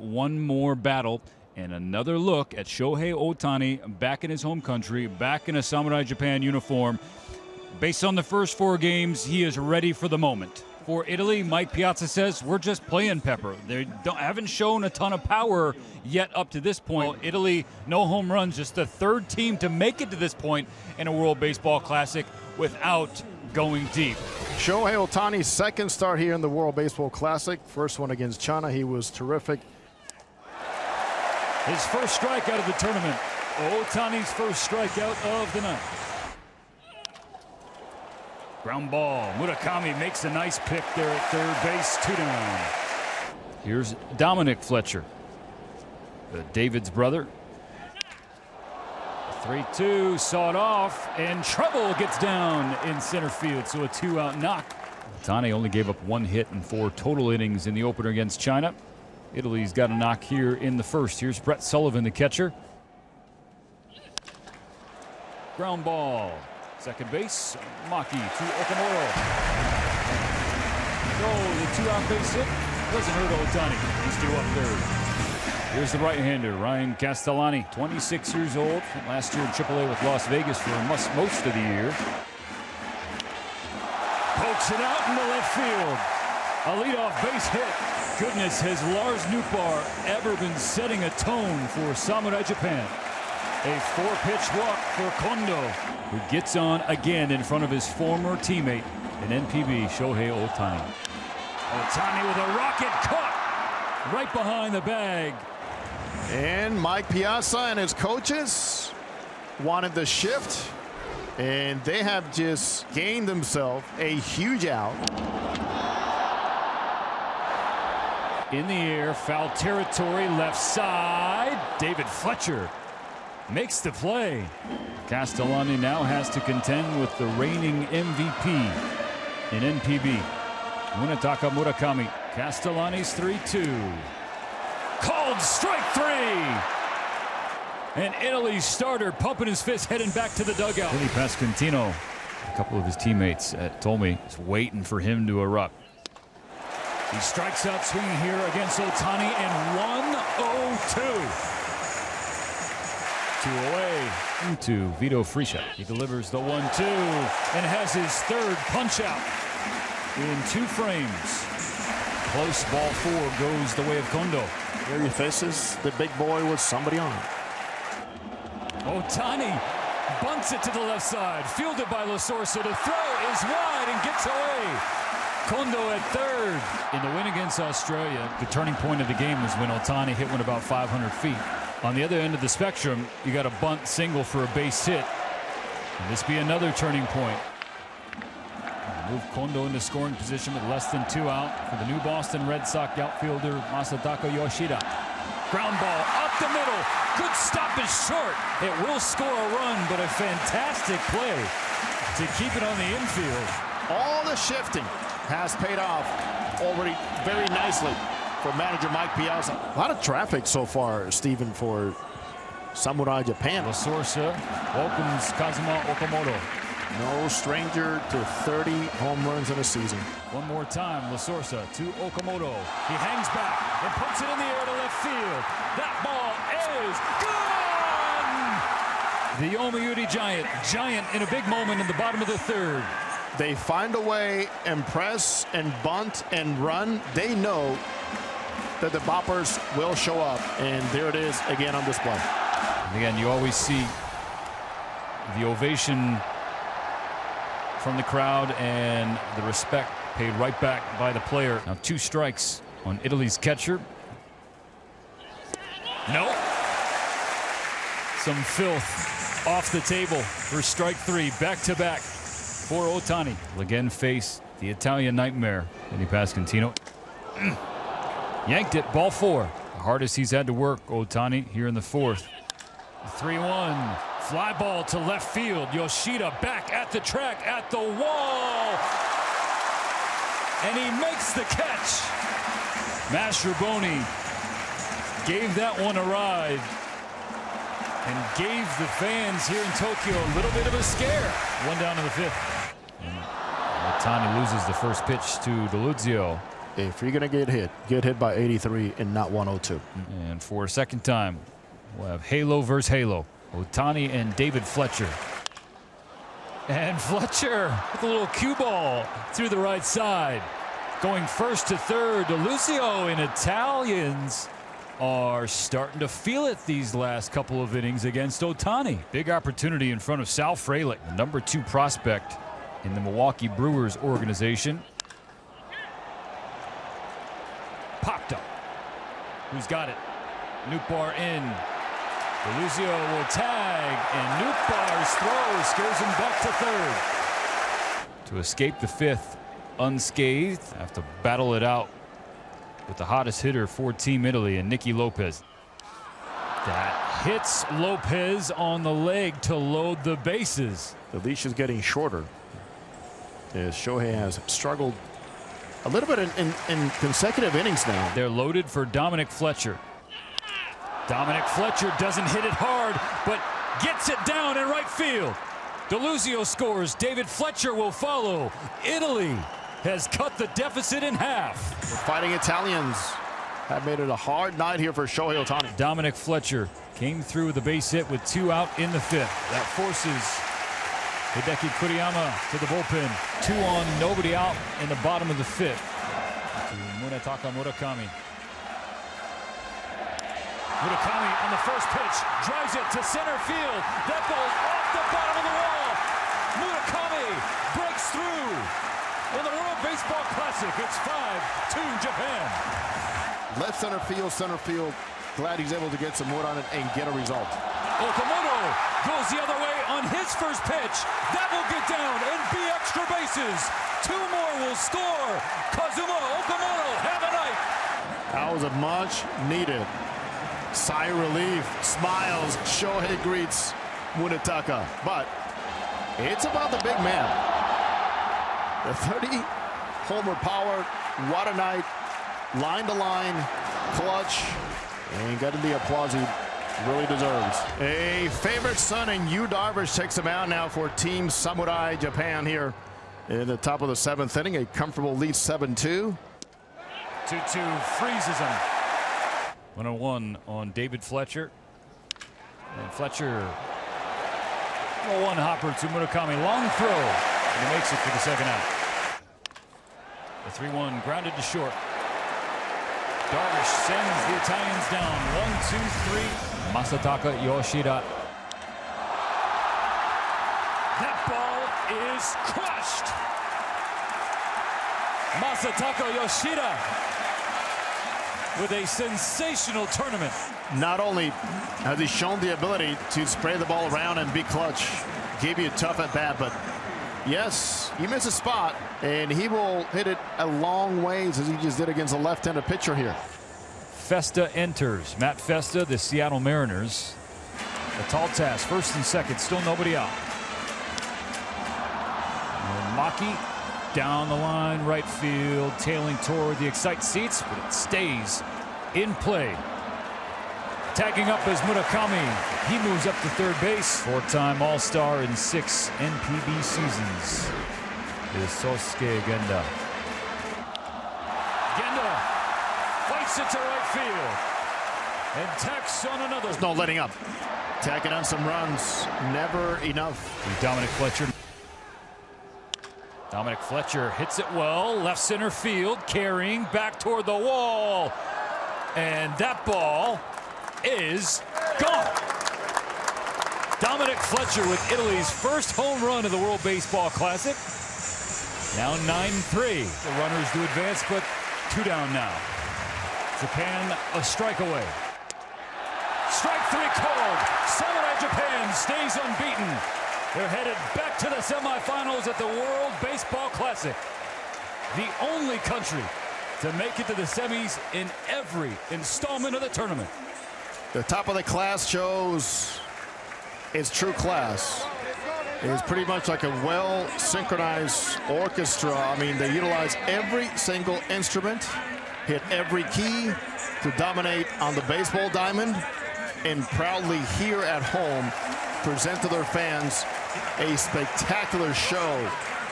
one more battle and another look at Shohei Ohtani back in his home country, back in a Samurai Japan uniform. Based on the first 4 games, he is ready for the moment. For Italy, Mike Piazza says, we're just playing Pepper. They haven't shown a ton of power yet up to this point. Italy, no home runs, just the 3rd team to make it to this point in a World Baseball Classic without going deep. Shohei Ohtani's 2nd start here in the World Baseball Classic. First one against China, he was terrific. His first strikeout of the tournament. Ohtani's first strikeout of the night. Ground ball. Murakami makes a nice pick there at 3rd base. 2 down. Here's Dominic Fletcher, David's brother. 3-2, sawed off, and Trouble gets down in center field, so a 2-out knock. Ohtani only gave up 1 hit in 4 total innings in the opener against China. Italy's got a knock here in the first. Here's Brett Sullivan, the catcher. Ground ball. Second base, Maki to Okamoto. The 2-out base hit doesn't hurt Ohtani. He's still up 3rd. Here's the right-hander, Ryan Castellani, 26 years old. Last year in AAA with Las Vegas for most of the year. Pokes it out into left field. A leadoff base hit. Goodness, has Lars Nootbaar ever been setting a tone for Samurai Japan? A 4-pitch walk for Kondo, who gets on again in front of his former teammate in NPB, Shohei Ohtani. Ohtani with a rocket caught right behind the bag. And Mike Piazza and his coaches wanted the shift, and they have just gained themselves a huge out. In the air, foul territory, left side. David Fletcher makes the play. Castellani now has to contend with the reigning MVP in NPB, Munetaka Murakami. Castellani's 3-2. Called strike 3. And Italy's starter pumping his fist, heading back to the dugout. Vinny Pasquantino, a couple of his teammates told me, is waiting for him to erupt. He strikes out swinging here against Ohtani, and 1-0-2. 2 away to Vito Friscia. He delivers the 1-2 and has his 3rd punch out in 2 frames. Close ball 4 goes the way of Kondo. There he faces the big boy with somebody on. Ohtani bunts it to the left side, fielded by Lasorsa. The throw is wide and gets away. Kondo at 3rd. In the win against Australia, the turning point of the game was when Ohtani hit one about 500 feet. On the other end of the spectrum, you got a bunt single for a base hit. Will this be another turning point? Move Kondo into scoring position with less than 2 out for the new Boston Red Sox outfielder Masataka Yoshida. Ground ball up the middle. Good stoppage short. It will score a run, but a fantastic play to keep it on the infield. All the shifting has paid off already very nicely for manager Mike Piazza. A lot of traffic so far, Stephen, for Samurai Japan. Lasorsa welcomes Kazuma Okamoto. No stranger to 30 home runs in a season. One more time, Lasorsa to Okamoto. He hangs back and puts it in the air to left field. That ball is gone! The Yomiuri Giant in a big moment in the bottom of the 3rd. They find a way and press and bunt and run. They know that the boppers will show up, and there it is again on display. And again, you always see the ovation from the crowd and the respect paid right back by the player. Now 2 strikes on Italy's catcher. Nope. Some filth off the table for strike 3, back-to-back for Ohtani. Will again face the Italian nightmare, Vinny Pasquantino. Yanked it, ball 4. The hardest he's had to work, Ohtani, here in the 4th. 3-1. Fly ball to left field. Yoshida back at the track, at the wall. And he makes the catch. Mastrobuoni gave that one a ride and gave the fans here in Tokyo a little bit of a scare. 1 down in the 5th. And Ohtani loses the first pitch to DeLuzio. if you're going to get hit by 83 and not 102. And for a second time, we'll have Halo versus Halo. Ohtani and David Fletcher. And Fletcher with a little cue ball through the right side. Going first to third, DeLucio, and Italians are starting to feel it these last couple of innings against Ohtani. Big opportunity in front of Sal Frelick, the #2 prospect in the Milwaukee Brewers organization. Popped up. Who's got it? Nootbaar in. DeLucio will tag, and Nootbaar's throw scares him back to third. To escape the fifth unscathed, have to battle it out with the hottest hitter for Team Italy and Nicky Lopez. That hits Lopez on the leg to load the bases. The leash is getting shorter as Shohei has struggled a little bit in consecutive innings now. They're loaded for Dominic Fletcher. Dominic Fletcher doesn't hit it hard, but gets it down in right field. DeLucio scores. David Fletcher will follow. Italy has cut the deficit in half. The Fighting Italians have made it a hard night here for Shohei Ohtani. Dominic Fletcher came through with a base hit with 2 out in the 5th. That forces Hideki Kuriyama to the bullpen. 2 on, nobody out in the bottom of the 5th. To Munetaka Murakami. Murakami on the first pitch, drives it to center field. That ball off the bottom of the wall. Murakami breaks through. In the World Baseball Classic, it's 5-2 Japan. Left center field. Glad he's able to get some wood on it and get a result. Okamoto goes the other way on his first pitch. That will get down and be extra bases. 2 more will score. Kazuma Okamoto have a night. That was a much needed sigh of relief. Smiles. Shohei greets Munetaka. But it's about the big man. The 30 homer power. What a night. Line to line. Clutch. And getting the applause he really deserves. A favorite son in Yu Darvish takes him out now for Team Samurai Japan here in the top of the 7th inning. A comfortable lead 7-2. 2-2 freezes him. 101 on David Fletcher. And Fletcher, 1 hopper to Murakami. Long throw. And he makes it for the 2nd out. The 3-1 grounded to short. Darvish sends the Italians down. 1-2-3. Masataka Yoshida. That ball is crushed. Masataka Yoshida with a sensational tournament. Not only has he shown the ability to spray the ball around and be clutch, gave you a tough at bat, but yes, you miss a spot and he will hit it a long ways as he just did against a left-handed pitcher here. Festa enters. Matt Festa, the Seattle Mariners. A tall task, 1st and 2nd, still nobody out. And Maki down the line, right field, tailing toward the Excite seats, but it stays in play. Tagging up is Murakami. He moves up to 3rd base. 4-time All-Star in 6 NPB seasons is Sosuke Genda. Genda fights it to right field and tacks on another. There's no letting up. Tacking on some runs. Never enough. Dominic Fletcher. Dominic Fletcher hits it well. Left center field. Carrying back toward the wall. And that ball is gone. Dominic Fletcher with Italy's first home run of the World Baseball Classic. Now 9-3. The runners do advance, but 2 down now. Japan a strike away. Strike 3 called. Samurai Japan stays unbeaten. They're headed back to the semifinals at the World Baseball Classic. The only country to make it to the semis in every installment of the tournament. The top of the class shows its true class. It is pretty much like a well-synchronized orchestra. I mean, they utilize every single instrument, hit every key to dominate on the baseball diamond, and proudly here at home present to their fans a spectacular show